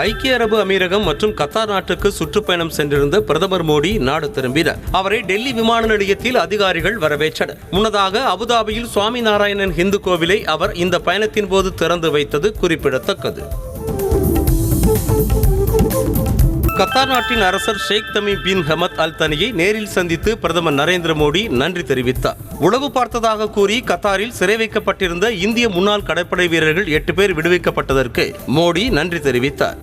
ஐக்கிய அரபு அமீரகம் மற்றும் கத்தார் நாட்டுக்கு சுற்றுப்பயணம் சென்றிருந்த பிரதமர் மோடி நாடு திரும்பினார். அவரை டெல்லி விமான நிலையத்தில் அதிகாரிகள் வரவேற்றனர். முன்னதாக அபுதாபியில் சுவாமி நாராயணன் இந்து கோவிலை அவர் இந்த பயணத்தின் போது திறந்து வைத்தது குறிப்பிடத்தக்கது. கத்தார் நாட்டின் அரசர் Sheikh Tamim bin Hamad Al தனியை நேரில் சந்தித்து பிரதமர் நரேந்திர மோடி நன்றி தெரிவித்தார். உளவு பார்த்ததாக கூறி கத்தாரில் சிறை வைக்கப்பட்டிருந்த இந்திய முன்னாள் கடற்படை வீரர்கள் 8 பேர் விடுவிக்கப்பட்டதற்கு மோடி நன்றி தெரிவித்தார்.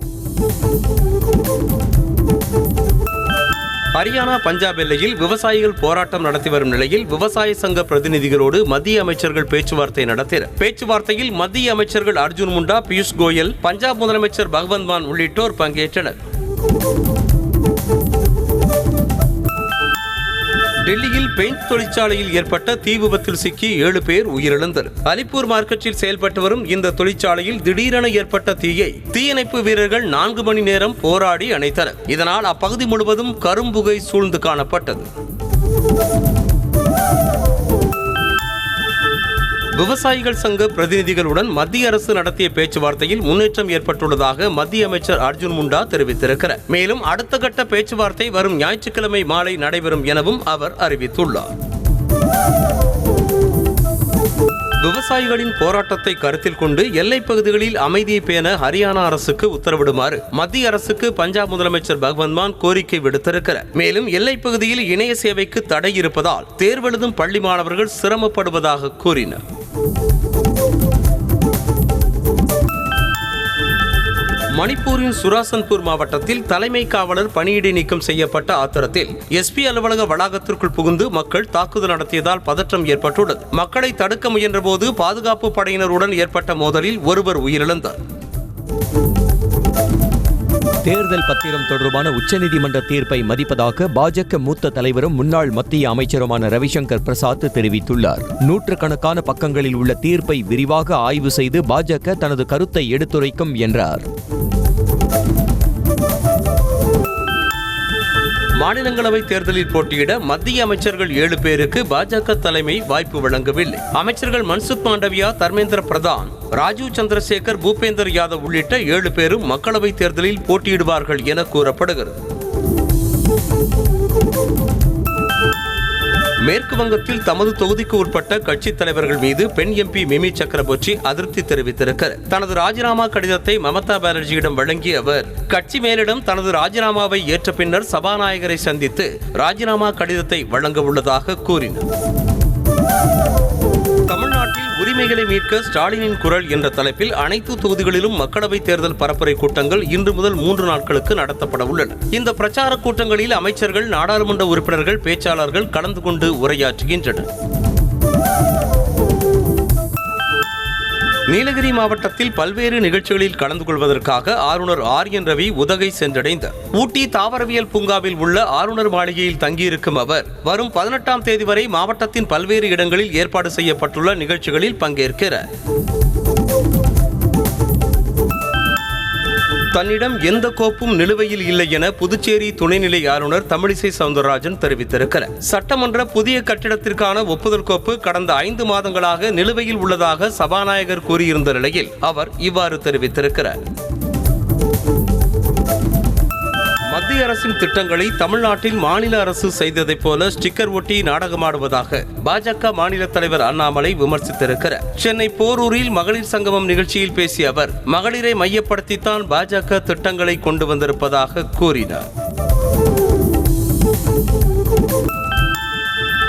ஹரியானா, பஞ்சாப் எல்லையில் விவசாயிகள் போராட்டம் நடத்தி வரும் நிலையில் விவசாய சங்க பிரதிநிதிகளோடு மத்திய அமைச்சர்கள் பேச்சுவார்த்தை நடத்தினர். பேச்சுவார்த்தையில் மத்திய அமைச்சர்கள் அர்ஜுன் முண்டா, பியூஷ் கோயல், பஞ்சாப் முதலமைச்சர் பகவந்த் மான் உள்ளிட்டோர் பங்கேற்றனர். டெல்லியில் பெயிண்ட் தொழிற்சாலையில் ஏற்பட்ட தீ விபத்தில் சிக்கி 7 பேர் உயிரிழந்தனர். அலிப்பூர் மார்க்கெட்டில் செயல்பட்டு வரும் இந்த தொழிற்சாலையில் திடீரென ஏற்பட்ட தீயை தீயணைப்பு வீரர்கள் 4 மணி நேரம் போராடி அணைத்தனர். இதனால் அப்பகுதி முழுவதும் கரும்புகை சூழ்ந்து காணப்பட்டது. விவசாயிகள் சங்க பிரதிநிதிகளுடன் மத்திய அரசு நடத்திய பேச்சுவார்த்தையில் முன்னேற்றம் ஏற்பட்டுள்ளதாக மத்திய அமைச்சர் அர்ஜுன் முண்டா தெரிவித்திருக்கிறார். மேலும் அடுத்த கட்ட பேச்சுவார்த்தை வரும் ஞாயிற்றுக்கிழமை மாலை நடைபெறும் எனவும் அவர் அறிவித்துள்ளார். விவசாயிகளின் போராட்டத்தை கருத்தில் கொண்டு எல்லைப் பகுதிகளில் அமைதியை பேண ஹரியானா அரசுக்கு உத்தரவிடுமாறு மத்திய அரசுக்கு பஞ்சாப் முதலமைச்சர் பகவந்த் மான் கோரிக்கை விடுத்திருக்கிறார். மேலும் எல்லைப் பகுதியில் இணைய சேவைக்கு தடை இருப்பதால் தேர்வெழுதும் பள்ளி மாணவர்கள் சிரமப்படுவதாக கூறினர். மணிப்பூரின் சுராசன்பூர் மாவட்டத்தில் தலைமை காவலர் பணியிடை நீக்கம் செய்யப்பட்ட ஆத்திரத்தில் எஸ்பி அலுவலக வளாகத்திற்குள் புகுந்து மக்கள் தாக்குதல் நடத்தியதால் பதற்றம் ஏற்பட்டுள்ளது. மக்களை தடுக்க முயன்றபோது பாதுகாப்பு படையினருடன் ஏற்பட்ட மோதலில் ஒருவர் உயிரிழந்தார். தேர்தல் பத்திரம் தொடர்பான உச்சநீதிமன்ற தீர்ப்பை மதிப்பதாக பாஜக மூத்த தலைவரும் முன்னாள் மத்திய அமைச்சருமான ரவிசங்கர் பிரசாத் தெரிவித்துள்ளார். நூற்றுக்கணக்கான பக்கங்களில் உள்ள தீர்ப்பை விரிவாக ஆய்வு செய்து பாஜக தனது கருத்தை எடுத்துரைக்கும் என்றார். மாநிலங்களவை தேர்தலில் போட்டியிட மத்திய அமைச்சர்கள் 7 பேருக்கு பாஜக தலைமை வாய்ப்பு வழங்கவில்லை. அமைச்சர்கள் மன்சுக் மாண்டவியா, தர்மேந்திர பிரதான், ராஜீவ் சந்திரசேகர், பூபேந்தர் யாதவ் உள்ளிட்ட 7 பேரும் மக்களவை தேர்தலில் போட்டியிடுவார்கள் என கூறப்படுகிறது. மேற்கு வங்கத்தில் தமது தொகுதிக்கு உட்பட்ட கட்சித் தலைவர்கள் மீது பெண் எம்பி மிமி சக்கரபோர்த்தி அதிருப்தி தெரிவித்திருக்கிறார். தனது ராஜினாமா கடிதத்தை மமதா பானர்ஜியிடம் வழங்கிய அவர் கட்சி மேலிடம் தனது ராஜினாமாவை ஏற்ற பின்னர் சபாநாயகரை சந்தித்து ராஜினாமா கடிதத்தை வழங்க உள்ளதாக கூறினார். தமிழ்நாட்டில் உரிமைகளை மீட்க ஸ்டாலினின் குரல் என்ற தலைப்பில் அனைத்து தொகுதிகளிலும் மக்களவை தேர்தல் பரப்புரை கூட்டங்கள் இன்று முதல் 3 நாட்களுக்கு நடத்தப்பட உள்ளன. இந்த பிரச்சார கூட்டங்களில் அமைச்சர்கள், நாடாளுமன்ற உறுப்பினர்கள், பேச்சாளர்கள் கலந்து கொண்டு உரையாற்றுகின்றனர். நீலகிரி மாவட்டத்தில் பல்வேறு நிகழ்ச்சிகளில் கலந்து கொள்வதற்காக ஆளுநர் ஆர்.என். ரவி உதகை சென்றடைந்தார். ஊட்டி தாவரவியல் பூங்காவில் உள்ள ஆளுநர் மாளிகையில் தங்கியிருக்கும் அவர் வரும் 18ஆம் தேதி வரை மாவட்டத்தின் பல்வேறு இடங்களில் ஏற்பாடு செய்யப்பட்டுள்ள நிகழ்ச்சிகளில் பங்கேற்கிறார். தன்னிடம் எந்த கோப்பும் நிலுவையில் இல்லை என புதுச்சேரி துணைநிலை ஆளுநர் தமிழிசை சவுந்தரராஜன் தெரிவித்திருக்கிறார். சட்டமன்ற புதிய கட்டிடத்திற்கான ஒப்புதல் கோப்பு கடந்த 5 மாதங்களாக நிலுவையில் உள்ளதாக சபாநாயகர் கூறியிருந்த நிலையில் அவர் இவ்வாறு தெரிவித்திருக்கிறார். மத்திய அரசின் திட்டங்களை தமிழ்நாட்டில் மாநில அரசு செய்ததைப் போல ஸ்டிக்கர் ஒட்டி நாடகமாடுவதாக பாஜக மாநில தலைவர் அண்ணாமலை விமர்சித்திருக்கிறார். சென்னை போரூரில் மகளிர் சங்கமம் நிகழ்ச்சியில் பேசிய அவர் மகளிரை மையப்படுத்தித்தான் பாஜக திட்டங்களை கொண்டு வந்திருப்பதாக கூறினார்.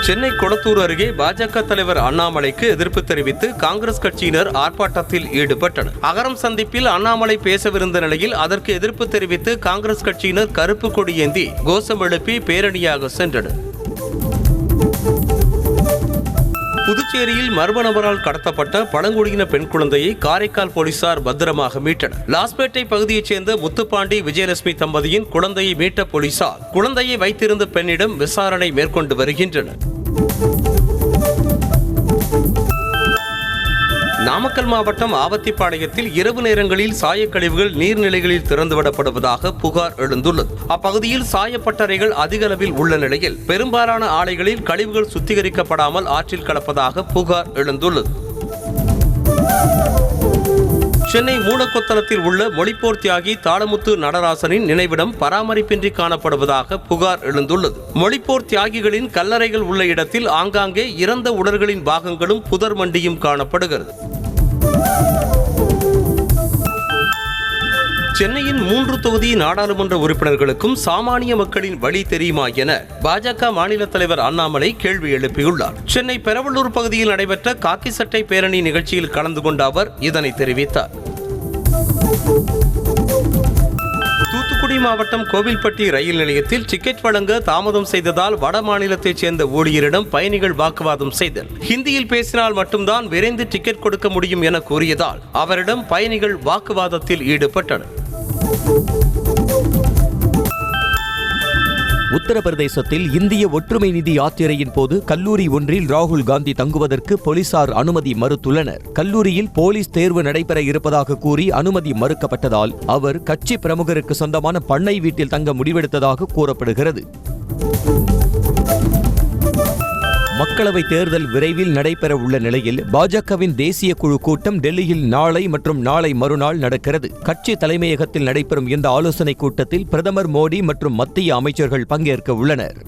சென்னை கொளத்தூர் அருகே பாஜக தலைவர் அண்ணாமலைக்கு எதிர்ப்பு தெரிவித்து காங்கிரஸ் கட்சியினர் ஆர்ப்பாட்டத்தில் ஈடுபட்டனர். அகரம் சந்திப்பில் அண்ணாமலை பேசவிருந்த நிலையில் அதற்கு எதிர்ப்பு தெரிவித்து காங்கிரஸ் கட்சியினர் கருப்பு கொடி ஏந்தி கோஷம் எழுப்பி பேரணியாக சென்றனர். புதுச்சேரியில் மர்ம நபரால் கடத்தப்பட்ட பழங்குடியின பெண் குழந்தையை காரைக்கால் போலீசார் பத்திரமாக மீட்டனர். லாஸ்பேட்டை பகுதியைச் சேர்ந்த முத்துப்பாண்டி, விஜயலட்சுமி தம்பதியின் குழந்தையை மீட்ட போலீசார் குழந்தையை வைத்திருந்த பெண்ணிடம் விசாரணை மேற்கொண்டு வருகின்றனர். நாமக்கல் மாவட்டம் ஆவத்திப்பாளையத்தில் இரவு நேரங்களில் சாயக்கழிவுகள் நீர்நிலைகளில் திறந்துவிடப்படுவதாக புகார் எழுந்துள்ளது. அப்பகுதியில் சாயப்பட்டறைகள் அதிக அளவில் உள்ள நிலையில் பெரும்பாலான ஆலைகளில் கழிவுகள் சுத்திகரிக்கப்படாமல் ஆற்றில் கலப்பதாக புகார் எழுந்துள்ளது. சென்னை மூலக்கொத்தளத்தில் உள்ள மொழிப்போர் தியாகி தாளமுத்து நடராசனின் நினைவிடம் பராமரிப்பின்றி காணப்படுவதாக புகார் எழுந்துள்ளது. மொழிப்போர் தியாகிகளின் கல்லறைகள் உள்ள இடத்தில் ஆங்காங்கே இறந்த உடல்களின் பாகங்களும் புதர் மண்டியும் காணப்படுகிறது. சென்னையின் 3 தொகுதி நாடாளுமன்ற உறுப்பினர்களுக்கும் சாமானிய மக்களின் வழி தெரியுமா என பாஜக மாநில தலைவர் அண்ணாமலை கேள்வி எழுப்பியுள்ளார். சென்னை பெரவள்ளூர் பகுதியில் நடைபெற்ற காக்கி சட்டை பேரணி நிகழ்ச்சியில் கலந்து கொண்ட அவர் இதனை தெரிவித்தார். தூத்துக்குடி மாவட்டம் கோவில்பட்டி ரயில் நிலையத்தில் டிக்கெட் வழங்க தாமதம் செய்ததால் வட மாநிலத்தைச் சேர்ந்த ஊழியரிடம் பயணிகள் வாக்குவாதம் செய்தனர். ஹிந்தியில் பேசினால் மட்டும்தான் விரைந்து டிக்கெட் கொடுக்க முடியும் என கூறியதால் அவரிடம் பயணிகள் வாக்குவாதத்தில் ஈடுபட்டனர். உத்தரப்பிரதேசத்தில் இந்திய ஒற்றுமை நிதி யாத்திரையின் போது கல்லூரி ஒன்றில் ராகுல் காந்தி தங்குவதற்கு போலீசார் அனுமதி மறுத்துள்ளனர். கல்லூரியில் போலீஸ் தேர்வு நடைபெற இருப்பதாக கூறி அனுமதி மறுக்கப்பட்டதால் அவர் கட்சி பிரமுகருக்கு சொந்தமான பண்ணை வீட்டில் தங்க முடிவெடுத்ததாக கூறப்படுகிறது. மக்களவை தேர்தல் விரைவில் நடைபெற உள்ள நிலையில் பாஜகவின் தேசிய குழு கூட்டம் டெல்லியில் நாளை மற்றும் நாளை மறுநாள் நடக்கிறது. கட்சி தலைமையகத்தில் நடைபெறும் இந்த ஆலோசனைக் கூட்டத்தில் பிரதமர் மோடி மற்றும் மத்திய அமைச்சர்கள் பங்கேற்க உள்ளனர்.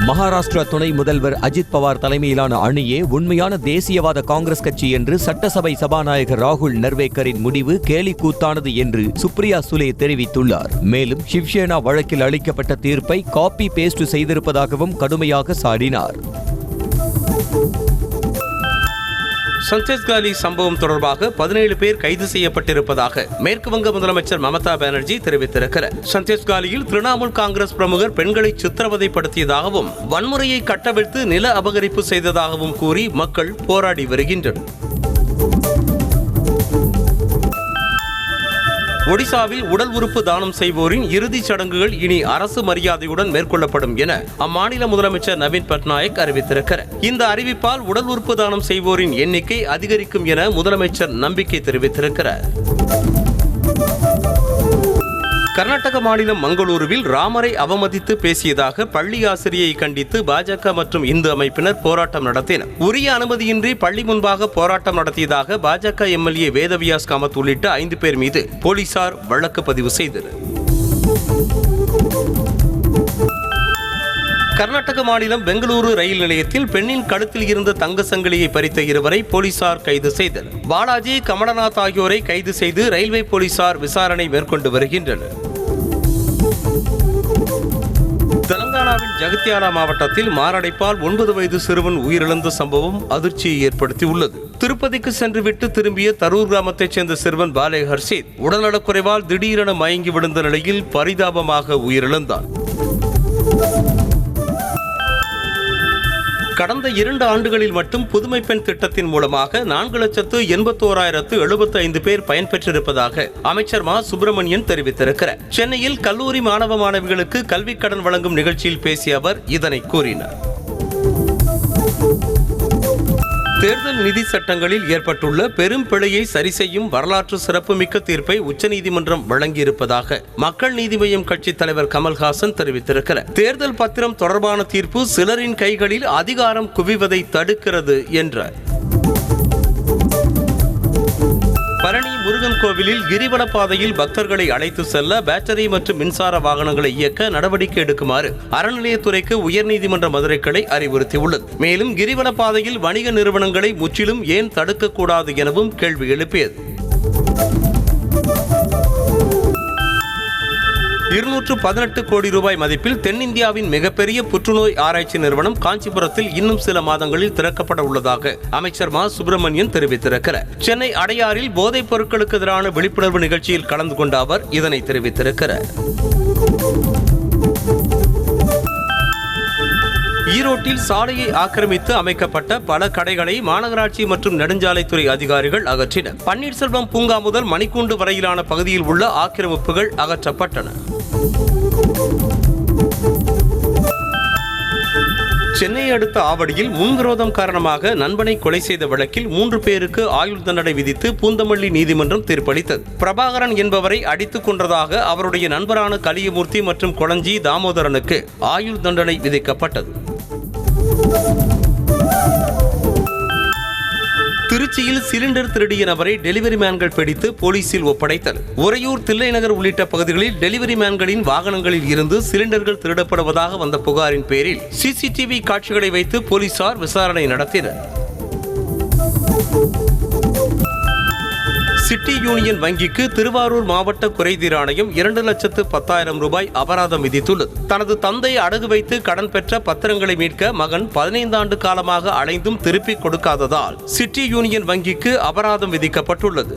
மகாராஷ்டிரா துணை முதல்வர் அஜித் பவார் தலைமையிலான அணியே உண்மையான தேசியவாத காங்கிரஸ் கட்சி என்று சட்டசபை சபாநாயகர் ராகுல் நர்வேக்கரின் முடிவு கேலி கூத்தானது என்று சுப்ரியா சுலே தெரிவித்துள்ளார். மேலும் சிவ்சேனா வழக்கில் அளிக்கப்பட்ட தீர்ப்பை காப்பி பேஸ்ட் செய்திருப்பதாகவும் கடுமையாக சாடினார். சந்தேஷ்காலி சம்பவம் தொடர்பாக 17 பேர் கைது செய்யப்பட்டிருப்பதாக மேற்கு வங்க முதலமைச்சர் மமதா பானர்ஜி தெரிவித்திருக்கிறார். சந்தேஷ்காலியில் திரிணாமுல் காங்கிரஸ் பிரமுகர் பெண்களை சித்திரவதைப்படுத்தியதாகவும் வன்முறையை கட்டவிழ்த்து நில அபகரிப்பு செய்ததாகவும் கூறி மக்கள் போராடி வருகின்றனர். ஒடிசாவில் உடல் உறுப்பு தானம் செய்வோரின் இறுதிச் சடங்குகள் இனி அரசு மரியாதையுடன் மேற்கொள்ளப்படும் என அம்மாநில முதலமைச்சர் நவீன் பட்நாயக் அறிவித்திருக்கிறார். இந்த அறிவிப்பால் உடல் உறுப்பு தானம் செய்வோரின் எண்ணிக்கை அதிகரிக்கும் என முதலமைச்சர் நம்பிக்கை தெரிவித்திருக்கிறார். கர்நாடக மாநிலம் மங்களூருவில் ராமரை அவமதித்து பேசியதாக பள்ளி ஆசிரியை கண்டித்து பாஜக மற்றும் இந்து அமைப்பினர் போராட்டம் நடத்தினர். உரிய அனுமதியின்றி பள்ளி முன்பாக போராட்டம் நடத்தியதாக பாஜக எம்எல்ஏ வேதவியாஸ் காமத் உள்ளிட்ட 5 பேர் மீது போலீசார் வழக்கு பதிவு செய்தனர். கர்நாடக மாநிலம் பெங்களூரு ரயில் நிலையத்தில் பெண்ணின் கழுத்தில் இருந்த தங்க சங்கிலியை பறித்த 2 பேரை போலீசார் கைது செய்தனர். பாலாஜி, கமலநாத் ஆகியோரை கைது செய்து ரயில்வே போலீசார் விசாரணை மேற்கொண்டு வருகின்றனர். தெலங்கானாவின் ஜகத்யாலா மாவட்டத்தில் மாரடைப்பால் 9 வயது சிறுவன் உயிரிழந்த சம்பவம் அதிர்ச்சியை ஏற்படுத்தியுள்ளது. திருப்பதிக்கு சென்றுவிட்டு திரும்பிய தரூர் கிராமத்தைச் சேர்ந்த சிறுவன் பாலே ஹர்ஷித் உடல்நலக்குறைவால் திடீரென மயங்கி விழுந்த நிலையில் பரிதாபமாக உயிரிழந்தார். கடந்த 2 ஆண்டுகளில் மட்டும் புதுமை பெண் திட்டத்தின் மூலமாக 4,81,075 பேர் பயன்பெற்றிருப்பதாக அமைச்சர் மா சுப்பிரமணியன் தெரிவித்திருக்கிறார். சென்னையில் கல்லூரி மாணவ மாணவிகளுக்கு கல்விக் கடன் வழங்கும் நிகழ்ச்சியில் பேசிய அவர் இதனை கூறினார். தேர்தல் நிதி சட்டங்களில் ஏற்பட்டுள்ள பெரும் பிழையை சரி செய்யும் வரலாற்று சிறப்புமிக்க தீர்ப்பை உச்சநீதிமன்றம் வழங்கியிருப்பதாக மக்கள் நீதி மய்யம் கட்சித் தலைவர் கமல்ஹாசன் தெரிவித்திருக்கிறார். தேர்தல் பத்திரம் தொடர்பான தீர்ப்பு சிலரின் கைகளில் அதிகாரம் குவிவதை தடுக்கிறது என்றார். பழனி முருகன் கோவிலில் கிரிவல பாதையில் பக்தர்களை அழைத்து செல்ல பேட்டரி மற்றும் மின்சார வாகனங்களை இயக்க நடவடிக்கை எடுக்குமாறு அறநிலையத்துறைக்கு உயர்நீதிமன்ற மதுரை கிளை அறிவுறுத்தியுள்ளது. மேலும் கிரிவல பாதையில் வணிக நிறுவனங்களை முற்றிலும் ஏன் தடுக்கக்கூடாது எனவும் கேள்வி எழுப்பியது. 218 கோடி ரூபாய் மதிப்பில் தென்னிந்தியாவின் மிகப்பெரிய புற்றுநோய் ஆராய்ச்சி நிறுவனம் காஞ்சிபுரத்தில் இன்னும் சில மாதங்களில் திறக்கப்பட உள்ளதாக அமைச்சர் மா சுப்பிரமணியன் தெரிவித்திருக்கிறார். சென்னை அடையாறில் போதைப் பொருட்களுக்கு எதிரான விழிப்புணர்வு நிகழ்ச்சியில் கலந்து கொண்ட அவர் இதனை தெரிவித்திருக்கிறார். ஈரோட்டில் சாலையை ஆக்கிரமித்து அமைக்கப்பட்ட பல கடைகளை மாநகராட்சி மற்றும் நெடுஞ்சாலைத்துறை அதிகாரிகள் அகற்றினர். பன்னீர்செல்வம் பூங்கா முதல் மணிக்கூண்டு வரையிலான பகுதியில் உள்ள ஆக்கிரமிப்புகள் அகற்றப்பட்டன. சென்னை அடுத்த ஆவடியில் முன்விரோதம் காரணமாக நண்பனை கொலை செய்த வழக்கில் 3 பேருக்கு ஆயுள் தண்டனை விதித்து பூந்தமல்லி நீதிமன்றம் தீர்ப்பளித்தது. பிரபாகரன் என்பவரை அடித்துக் கொன்றதாக அவருடைய நண்பரான கலியமூர்த்தி மற்றும் கொளஞ்சி தாமோதரனுக்கு ஆயுள் தண்டனை விதிக்கப்பட்டது. திருச்சியில் சிலிண்டர் திருடிய நபரை டெலிவரி மேன்கள் பிடித்து போலீசில் ஒப்படைத்தனர். உறையூர், தில்லைநகர் உள்ளிட்ட பகுதிகளில் டெலிவரி மேன்களின் வாகனங்களில் இருந்து சிலிண்டர்கள் திருடப்படுவதாக வந்த புகாரின் பேரில் சிசிடிவி காட்சிகளை வைத்து போலீசார் விசாரணை நடத்தினர். சிட்டி யூனியன் வங்கிக்கு திருவாரூர் மாவட்ட குறைதீர் ஆணையம் 2,10,000 ரூபாய் அபராதம் விதித்துள்ளது. தனது தந்தை அடகு வைத்து கடன் பெற்ற பத்திரங்களை மீட்க மகன் 15 ஆண்டு காலமாக அலைந்தும் திருப்பிக் கொடுக்காததால் சிட்டி யூனியன் வங்கிக்கு அபராதம் விதிக்கப்பட்டுள்ளது.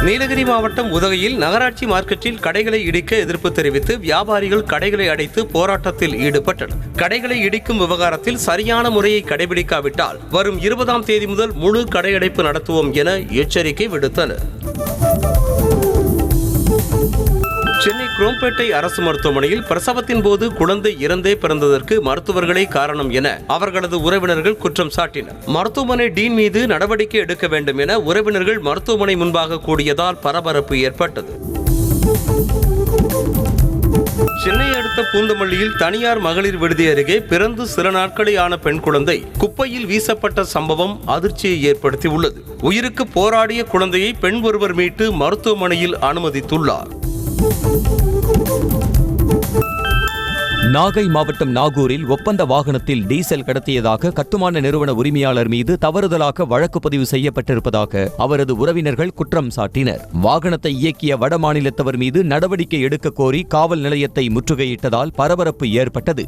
நீலகிரி மாவட்டம் உதகையில் நகராட்சி மார்க்கெட்டில் கடைகளை இடிக்க எதிர்ப்பு தெரிவித்து வியாபாரிகள் கடைகளை அடைத்து போராட்டத்தில் ஈடுபட்டனர். கடைகளை இடிக்கும் விவகாரத்தில் சரியான முறையை கடைபிடிக்காவிட்டால் வரும் 20ஆம் தேதி முதல் முழு கடையடைப்பு நடத்துவோம் என எச்சரிக்கை விடுத்தனர். சென்னை குரோம்பேட்டை அரசு மருத்துவமனையில் பிரசவத்தின் போது குழந்தை இறந்தே பிறந்ததற்கு மருத்துவர்களே காரணம் என அவர்களது உறவினர்கள் குற்றம் சாட்டினர். மருத்துவமனை டீன் மீது நடவடிக்கை எடுக்க வேண்டும் என உறவினர்கள் மருத்துவமனை முன்பாக கூடியதால் பரபரப்பு ஏற்பட்டது. சென்னை அடுத்த பூந்தமல்லியில் தனியார் மகளிர் விடுதி அருகே பிறந்து சில நாட்களே ஆன பெண் குழந்தை குப்பையில் வீசப்பட்ட சம்பவம் அதிர்ச்சியை ஏற்படுத்தியுள்ளது. உயிருக்கு போராடிய குழந்தையை பெண் ஒருவர் மீட்டு மருத்துவமனையில் அனுமதித்துள்ளார். நாகை மாவட்டம் நாகூரில் ஒப்பந்த வாகனத்தில் டீசல் கடத்தியதாக கட்டுமான நிறுவன உரிமையாளர் மீது தவறுதலாக வழக்கு பதிவு செய்யப்பட்டிருப்பதாக அவரது உறவினர்கள் குற்றம் சாட்டினர். வாகனத்தை இயக்கிய வடமாநிலத்தவர் மீது நடவடிக்கை எடுக்க கோரி காவல் நிலையத்தை முற்றுகையிட்டதால் பரபரப்பு ஏற்பட்டது.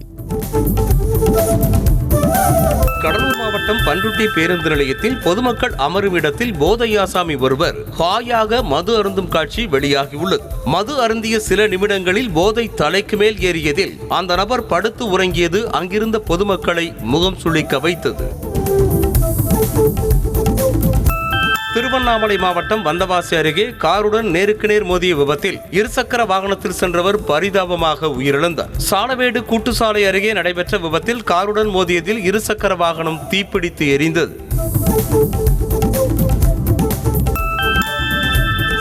கடலூர் மாவட்டம் பண்ருட்டி பேருந்து நிலையத்தில் பொதுமக்கள் அமரும் இடத்தில் போதை ஆசாமி ஒருவர் ஹாயாக மது அருந்தும் காட்சி வெளியாகியுள்ளது. மது அருந்திய சில நிமிடங்களில் போதை தலைக்கு மேல் ஏறியதில் அந்த நபர் படுத்து உறங்கியது அங்கிருந்த பொதுமக்களை முகம் சுளிக்க வைத்தது. திருவண்ணாமலை மாவட்டம் வந்தவாசி அருகே காருடன் நேருக்கு நேர் மோதிய விபத்தில் இருசக்கர வாகனத்தில் சென்றவர் பரிதாபமாக உயிரிழந்தார். சாலவேடு கூட்டுசாலை அருகே நடைபெற்ற விபத்தில் காருடன் மோதியதில் இருசக்கர வாகனம் தீப்பிடித்து எரிந்தது.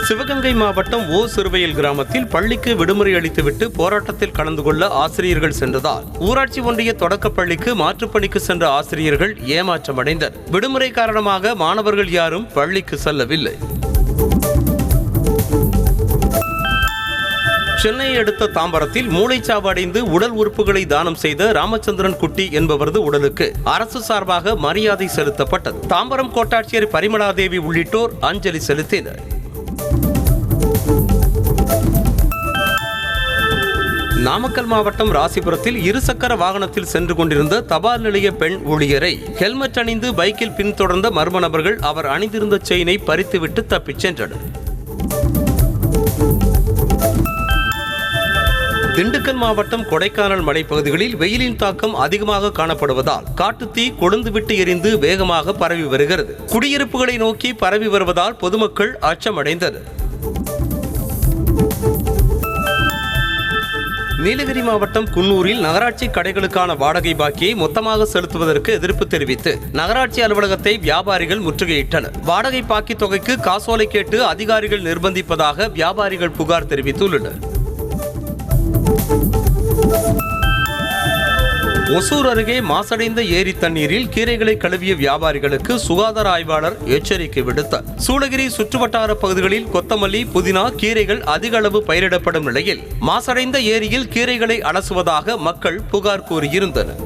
சிவகங்கை மாவட்டம் சிறுவையில் கிராமத்தில் பள்ளிக்கு விடுமுறை அளித்துவிட்டு போராட்டத்தில் கலந்து கொள்ள ஆசிரியர்கள் சென்றதால் ஊராட்சி ஒன்றிய தொடக்கப் பள்ளிக்கு மாற்றுப்பணிக்கு சென்ற ஆசிரியர்கள் ஏமாற்றமடைந்தனர். விடுமுறை காரணமாக மாணவர்கள் யாரும் பள்ளிக்கு செல்லவில்லை. சென்னையை அடுத்த தாம்பரத்தில் மூளைச்சாவு அடைந்து உடல் உறுப்புகளை தானம் செய்த ராமச்சந்திரன் குட்டி என்பவரது உடலுக்கு அரசு சார்பாக மரியாதை செலுத்தப்பட்டது. தாம்பரம் கோட்டாட்சியர் பரிமளாதேவி உள்ளிட்டோர் அஞ்சலி செலுத்தினர். நாமக்கல் மாவட்டம் ராசிபுரத்தில் இருசக்கர வாகனத்தில் சென்று கொண்டிருந்த தபால் நிலைய பெண் ஊழியரை ஹெல்மெட் அணிந்து பைக்கில் பின்தொடர்ந்த மர்ம நபர்கள் அவர் அணிந்திருந்த செயினை பறித்துவிட்டு தப்பிச் சென்றனர். திண்டுக்கல் மாவட்டம் கொடைக்கானல் மலைப்பகுதிகளில் வெயிலின் தாக்கம் அதிகமாக காணப்படுவதால் காட்டுத்தீ கொழுந்துவிட்டு எரிந்து வேகமாக பரவி வருகிறது. குடியிருப்புகளை நோக்கி பரவி வருவதால் பொதுமக்கள் அச்சமடைந்தனர். நீலகிரி மாவட்டம் குன்னூரில் நகராட்சி கடைகளுக்கான வாடகை பாக்கியை மொத்தமாக செலுத்துவதற்கு எதிர்ப்பு தெரிவித்து நகராட்சி அலுவலகத்தை வியாபாரிகள் முற்றுகையிட்டனர். வாடகை பாக்கி தொகைக்கு காசோலை கேட்டு அதிகாரிகள் நிர்பந்திப்பதாக வியாபாரிகள் புகார் தெரிவித்துள்ளனர். ஒசூர் அருகே மாசடைந்த ஏரி தண்ணீரில் கீரைகளை கழுவிய வியாபாரிகளுக்கு சுகாதார ஆய்வாளர் எச்சரிக்கை விடுத்தார். சூளகிரி சுற்றுவட்டார பகுதிகளில் கொத்தமல்லி, புதினா, கீரைகள் அதிக அளவு பயிரிடப்படும் நிலையில் மாசடைந்த ஏரியில் கீரைகளை அலசுவதாக மக்கள் புகார் கூறியிருந்தனர்.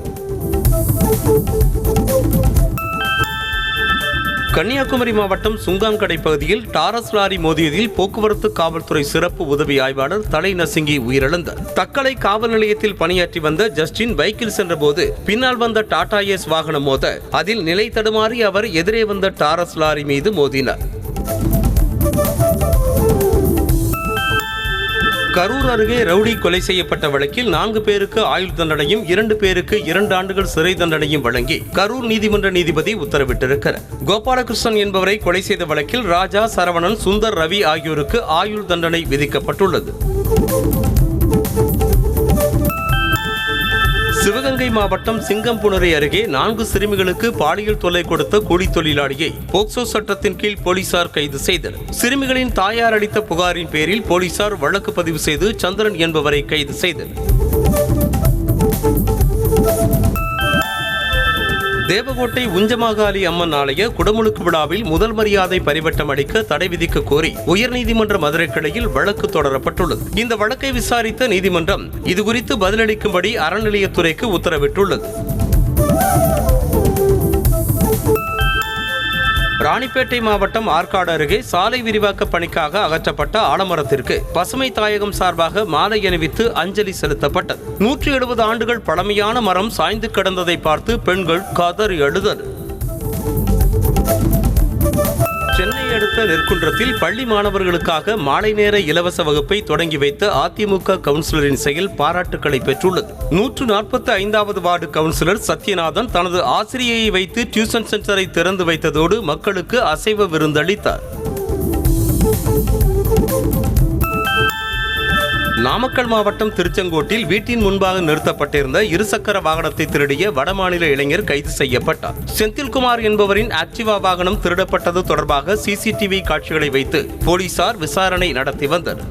கன்னியாகுமரி மாவட்டம் சுங்கான்கடை பகுதியில் டாரஸ் லாரி மோதியதில் போக்குவரத்து காவல்துறை சிறப்பு உதவி ஆய்வாளர் தலை நசுங்கி உயிரிழந்தார். தக்கலை காவல் நிலையத்தில் பணியாற்றி வந்த ஜஸ்டின் பைக்கில் சென்றபோது பின்னால் வந்த டாடா ஏஸ் வாகனம் மோத அதில் நிலை தடுமாறி அவர் எதிரே வந்த டாரஸ் லாரி மீது மோதினார். கரூர் அருகே ரவுடி கொலை செய்யப்பட்ட வழக்கில் 4 பேருக்கு ஆயுள் தண்டனையும் 2 பேருக்கு 2 ஆண்டுகள் சிறை தண்டனையும் வழங்கி கரூர் நீதிமன்ற நீதிபதி உத்தரவிட்டிருக்கிறார். கோபாலகிருஷ்ணன் என்பவரை கொலை செய்த வழக்கில் ராஜா, சரவணன், சுந்தர், ரவி ஆகியோருக்கு ஆயுள் தண்டனை விதிக்கப்பட்டுள்ளது. சிவகங்கை மாவட்டம் சிங்கம்புணரி அருகே 4 சிறுமிகளுக்கு பாலியல் தொல்லை கொடுத்த கூலி தொழிலாளியை போக்சோ சட்டத்தின் கீழ் போலீசார் கைது செய்தனர். சிறுமிகளின் தாயார் அளித்த புகாரின் பேரில் போலீசார் வழக்கு பதிவு செய்து சந்திரன் என்பவரை கைது செய்தனர். தேவகோட்டை உஞ்சமாகாளி அம்மன் ஆலய குடமுழுக்கு விழாவில் முதல் மரியாதை பரிவட்டம் அளிக்க தடை விதிக்க கோரி உயர்நீதிமன்ற மதுரை கிளையில் வழக்கு தொடரப்பட்டுள்ளது. இந்த வழக்கை விசாரித்த நீதிமன்றம் இதுகுறித்து பதிலளிக்கும்படி அறநிலையத்துறைக்கு உத்தரவிட்டுள்ளது. ராணிப்பேட்டை மாவட்டம் ஆற்காடு அருகே சாலை விரிவாக்க பணிக்காக அகற்றப்பட்ட ஆலமரத்திற்கு பசுமை தாயகம் சார்பாக மாலை அணிவித்து அஞ்சலி செலுத்தப்பட்டது. 170 ஆண்டுகள் பழமையான மரம் சாய்ந்து கிடந்ததை பார்த்து பெண்கள் கதறி அழுதனர். சென்னை அடுத்த நெற்குன்றத்தில் பள்ளி மாணவர்களுக்காக மாலை நேர இலவச வகுப்பை தொடங்கி வைத்த அதிமுக கவுன்சிலரின் செயல் பாராட்டுக்களை பெற்றுள்ளது. 145வது வார்டு கவுன்சிலர் சத்யநாதன் தனது ஆசிரியையை வைத்து டியூஷன் சென்டரை திறந்து வைத்ததோடு மக்களுக்கு அசைவ விருந்தளித்தார். நாமக்கல் மாவட்டம் திருச்செங்கோட்டில் வீட்டின் முன்பாக நிறுத்தப்பட்டிருந்த இருசக்கர வாகனத்தை திருடிய வடமாநில இளைஞர் கைது செய்யப்பட்டார். செந்தில்குமார் என்பவரின் ஆக்டிவா வாகனம் திருடப்பட்டது தொடர்பாக சிசிடிவி காட்சிகளை வைத்து போலீசார் விசாரணை நடத்தி வந்தனர்.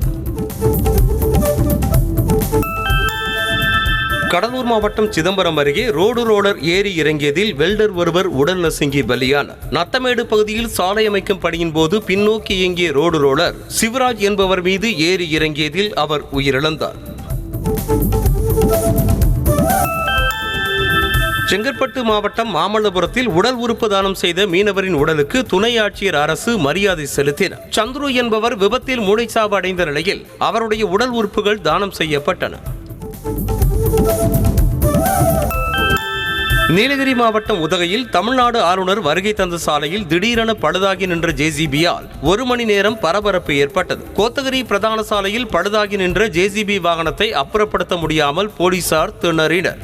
கடலூர் மாவட்டம் சிதம்பரம் அருகே ரோடு ரோலர் ஏறி இறங்கியதில் வெல்டர் ஒருவர் உடல் நசுங்கி பலியானார். நத்தமேடு பகுதியில் சாலை அமைக்கும் பணியின் போது பின்னோக்கி இயங்கிய ரோடு ரோலர் சிவராஜ் என்பவர் மீது ஏறி இறங்கியதில் அவர் உயிரிழந்தார். செங்கற்பட்டு மாவட்டம் மாமல்லபுரத்தில் உடல் உறுப்பு தானம் செய்த மீனவரின் உடலுக்கு துணை ஆட்சியர் அரசு மரியாதை செலுத்தினார். சந்துரு என்பவர் விபத்தில் மூளைச்சாவு அடைந்த நிலையில் அவருடைய உடல் உறுப்புகள் தானம் செய்யப்பட்டன. நீலகிரி மாவட்டம் உதகையில் தமிழ்நாடு ஆளுநர் வருகை தந்த சாலையில் திடீரென பழுதாகி நின்ற ஜேசிபியால் 1 மணி நேரம் பரபரப்பு ஏற்பட்டது. கோத்தகிரி பிரதான சாலையில் பழுதாகி நின்ற ஜேசிபி வாகனத்தை அப்புறப்படுத்த முடியாமல் போலீசார் திணறினர்.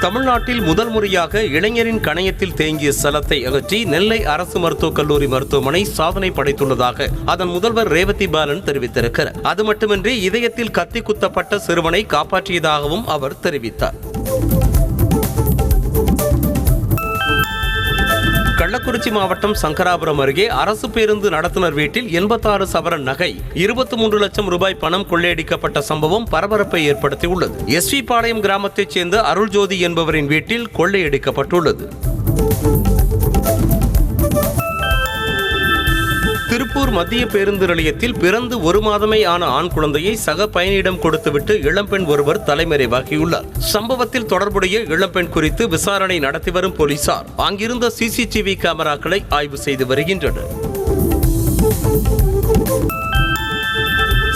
தமிழ்நாட்டில் முதல் முறையாக இளைஞரின் கணையத்தில் தேங்கிய சலத்தை அகற்றி நெல்லை அரசு மருத்துவக் கல்லூரி மருத்துவமனை சாதனை படைத்துள்ளதாக அதன் முதல்வர் ரேவதி பாலன் தெரிவித்திருக்கிறார். அது மட்டுமின்றி இதயத்தில் கத்தி குத்தப்பட்ட சிறுவனை காப்பாற்றியதாகவும் அவர் தெரிவித்தார். கள்ளக்குறிச்சி மாவட்டம் சங்கராபுரம் அருகே அரசு பேருந்து நடத்துனர் வீட்டில் 86 சவரன் நகை 23 லட்சம் ரூபாய் பணம் கொள்ளையடிக்கப்பட்ட சம்பவம் பரபரப்பை ஏற்படுத்தியுள்ளது. எஸ்வி பாளையம் கிராமத்தைச் சேர்ந்த அருள்ஜோதி என்பவரின் வீட்டில் கொள்ளையடிக்கப்பட்டுள்ளது. திருப்பூர் மத்திய பேருந்து நிலையத்தில் பிறந்து 1 மாதமே ஆன ஆண் குழந்தையை சக பயணியிடம் கொடுத்துவிட்டு இளம்பெண் ஒருவர் தலைமறைவாகியுள்ளார். சம்பவத்தில் தொடர்புடைய இளம்பெண் குறித்து விசாரணை நடத்தி வரும் போலீசார் அங்கிருந்த சிசிடிவி கேமராக்களை ஆய்வு செய்து வருகின்றனர்.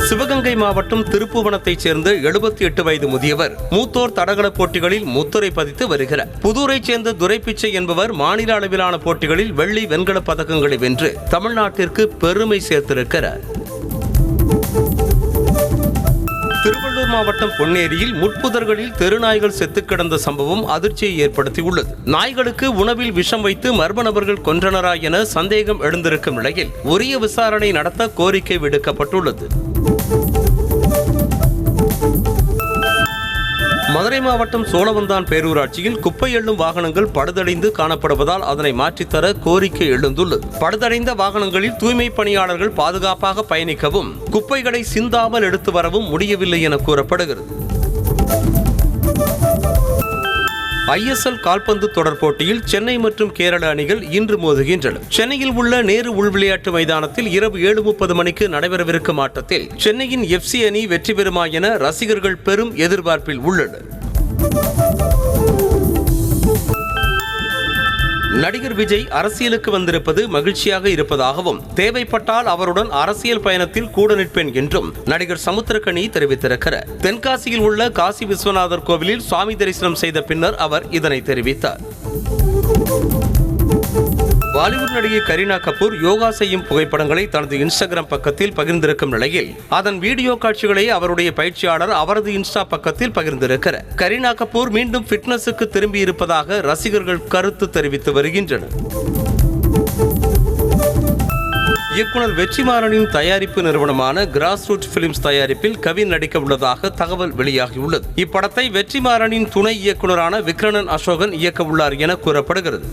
சிவகங்கை மாவட்டம் திருப்புவனத்தைச் சேர்ந்த 78 வயது முதியவர் மூத்தோர் தடகள போட்டிகளில் முத்திரை பதித்து வருகிறார். புதூரைச் சேர்ந்த துரைப்பிச்சை என்பவர் மாநில அளவிலான போட்டிகளில் வெள்ளி வெண்கல பதக்கங்களை வென்று தமிழ்நாட்டிற்கு பெருமை சேர்த்திருக்கிறார். திருவள்ளூர் மாவட்டம் பொன்னேரியில் முட்புதர்களில் தெருநாய்கள் செத்து கிடந்த சம்பவம் அதிர்ச்சியை ஏற்படுத்தியுள்ளது. நாய்களுக்கு உணவில் விஷம் வைத்து மர்ம நபர்கள் கொன்றனரா என சந்தேகம் எழுந்திருக்கும் நிலையில் உரிய விசாரணை நடத்த கோரிக்கை விடுக்கப்பட்டுள்ளது. மதுரை மாவட்டம் சோழவந்தான் பேரூராட்சியில் குப்பை எள்ளும் வாகனங்கள் பழுதடைந்து காணப்படுவதால் அதனை மாற்றித்தர கோரிக்கை எழுந்துள்ளது. பழுதடைந்த வாகனங்களில் தூய்மை பணியாளர்கள் பாதுகாப்பாக பயணிக்கவும் குப்பைகளை சிந்தாமல் எடுத்து வரவும் முடியவில்லை என கூறப்படுகிறது. ISL கால்பந்து தொடர் போட்டியில் சென்னை மற்றும் கேரள அணிகள் இன்று மோதுகின்றன. சென்னையில் உள்ள நேரு உள்விளையாட்டு மைதானத்தில் இரவு 7:30 மணிக்கு நடைபெறவிருக்கும் ஆட்டத்தில் சென்னையின் FC அணி வெற்றி பெறுமா என ரசிகர்கள் பெரும் எதிர்பார்ப்பில் உள்ளனர். நடிகர் விஜய் அரசியலுக்கு வந்திருப்பது மகிழ்ச்சியாக இருப்பதாகவும் தேவைப்பட்டால் அவருடன் அரசியல் பயணத்தில் கூட நிற்பேன் என்றும் நடிகர் சமுத்திரக்கனி தெரிவித்திருக்கிறார். தென்காசியில் உள்ள காசி விஸ்வநாதர் கோவிலில் சுவாமி தரிசனம் செய்த பின்னர் அவர் இதனை தெரிவித்தார். பாலிவுட் நடிகை கரீனா கபூர் யோகா செய்யும் புகைப்படங்களை தனது இன்ஸ்டாகிராம் பக்கத்தில் பகிர்ந்திருக்கும் நிலையில் அதன் வீடியோ காட்சிகளை அவருடைய பயிற்சியாளர் அவரது இன்ஸ்டா பக்கத்தில் பகிர்ந்திருக்கிறார். கரீனா கபூர் மீண்டும் ஃபிட்னஸுக்கு திரும்பி இருப்பதாக ரசிகர்கள் கருத்து தெரிவித்து வருகின்றனர். இயக்குனர் வெற்றிமாறனின் தயாரிப்பு நிறுவனமான கிராஸ் ரூட் பிலிம்ஸ் தயாரிப்பில் கவின் நடிக்க உள்ளதாக தகவல் வெளியாகியுள்ளது. இப்படத்தை வெற்றிமாறனின் துணை இயக்குனரான விக்ரணன் அசோகன் இயக்க உள்ளார் என கூறப்படுகிறது.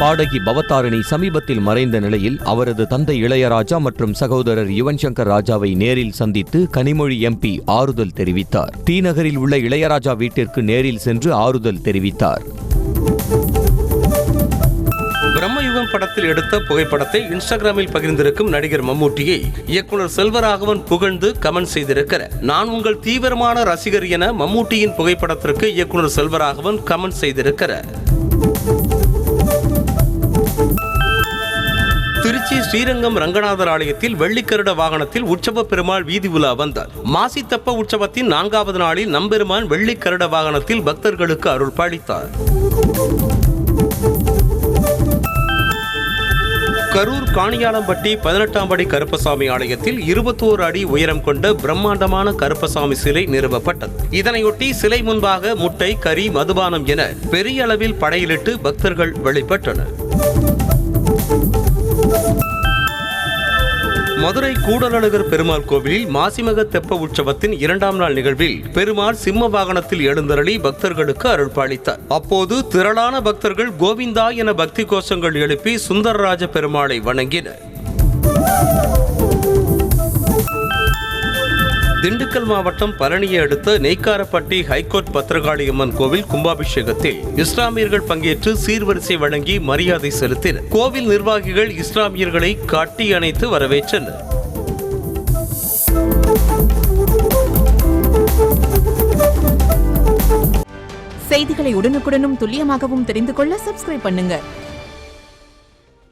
பாடகி பவதாரணி சமீபத்தில் மறைந்த நிலையில் அவரது தந்தை இளையராஜா மற்றும் சகோதரர் யுவன் சங்கர் ராஜாவை நேரில் சந்தித்து கனிமொழி எம்பி ஆறுதல் தெரிவித்தார். தீநகரில் உள்ள இளையராஜா வீட்டிற்கு நேரில் சென்று ஆறுதல் தெரிவித்தார். பிரம்மயுகம் படத்தில் எடுத்த புகைப்படத்தை இன்ஸ்டாகிராமில் பகிர்ந்திருக்கும் நடிகர் மம்மூட்டியை இயக்குனர் செல்வராகவன் புகழ்ந்து கமெண்ட் செய்திருக்கிறார். நான் உங்கள் தீவிரமான ரசிகர் என மம்மூட்டியின் புகைப்படத்திற்கு இயக்குனர் செல்வராகவன் கமெண்ட் செய்திருக்கிறார். திருச்சி ஸ்ரீரங்கம் ரங்கநாதர் ஆலயத்தில் வெள்ளிக்கருட வாகனத்தில் உற்சவ பெருமாள் வீதி உலா வந்தார். மாசி தெப்ப உற்சவத்தின் 4வது நாளில் நம்பெருமான் வெள்ளிக்கருட வாகனத்தில் பக்தர்களுக்கு அருள் பாலித்தார். கரூர் காணியாலம்பட்டி 18ஆம் படி கருப்பசாமி ஆலயத்தில் 21 அடி உயரம் கொண்ட பிரம்மாண்டமான கருப்பசாமி சிலை நிறுவப்பட்டது. இதனையொட்டி சிலை முன்பாக முட்டை, கறி, மதுபானம் என பெரிய அளவில் படையிலிட்டு பக்தர்கள் வழிபட்டனர். மதுரை கூடலழகர் பெருமாள் கோவிலில் மாசிமக தெப்ப உற்சவத்தின் 2ஆம் நாள் நிகழ்வில் பெருமாள் சிம்ம வாகனத்தில் எழுந்தருளி பக்தர்களுக்கு அருள் பாலித்தார். அப்போது திரளான பக்தர்கள் கோவிந்தா என பக்தி கோஷங்கள் எழுப்பி சுந்தரராஜ பெருமாளை வணங்கினர். திண்டுக்கல் மாவட்டம் பழனியை அடுத்த நெய்க்காரப்பட்டி ஹைகோர்ட் பத்திரகாளியம்மன் கோவில் கும்பாபிஷேகத்தில் இஸ்லாமியர்கள் பங்கேற்று சீர்வரிசை வழங்கி மரியாதை செலுத்தினர். கோவில் நிர்வாகிகள் இஸ்லாமியர்களை கட்டி அணைத்து வரவேற்றனர். செய்திகளை உடனுக்குடனும் துல்லியமாகவும் தெரிந்து கொள்ள சப்ஸ்கிரைப் பண்ணுங்க.